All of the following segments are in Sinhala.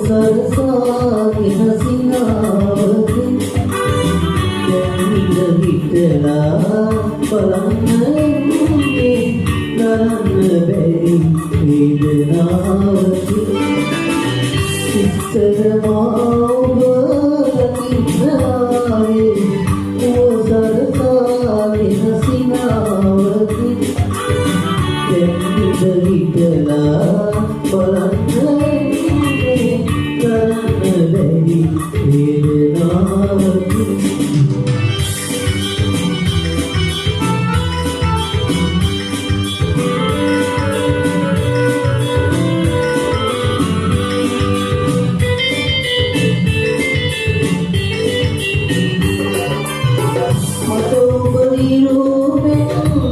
සරසාගෙන සිනාවකින් දැන් හිතලා බලන්නේ නරන්න බැරි වේදනාවකින් ඉස්සර මාව දකින්නාවේ සරසාගෙන සිනාවකින් දැන් හිතලා බලන්නේ නරන්න බැරි වේදනාවකින්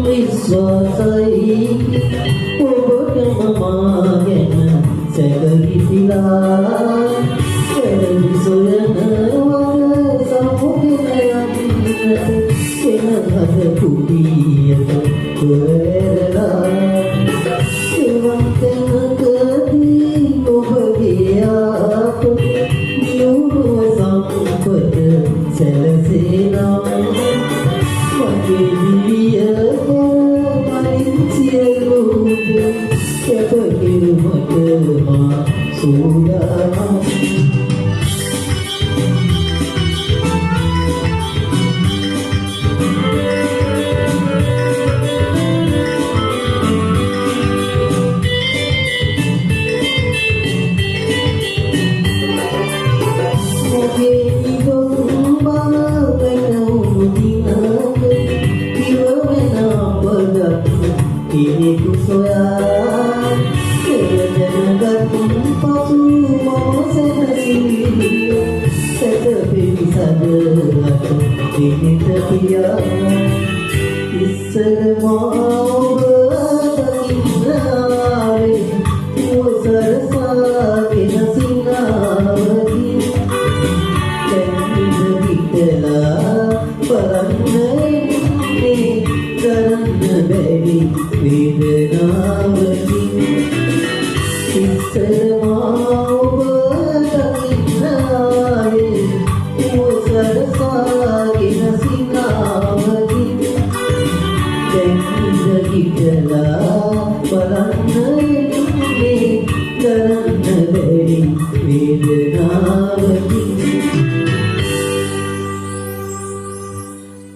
විශ්වාසයි ඔබට මම ගැන සැකවිසිලා එළි සොයන වල සමුගෙන යන්න හද කුඩියට කොරලා එවන් තැනකදී ඔබගේ ආප නියුණුව සම්පත සැලසෙනා මගේ දිවිය ini ku soya kejangan pasu mau senasih tetapi bisa berlaku ini setia isser mau berlari usar sakit sinawati dan begitulah perangai karena beri වේදනාවකින් ඉස්සර මාව දකින්නාවේ සරසාගෙන සිනාවකින් දැන් හිතලා බලන්නේ කරන්න බැරි වේදනාවකින්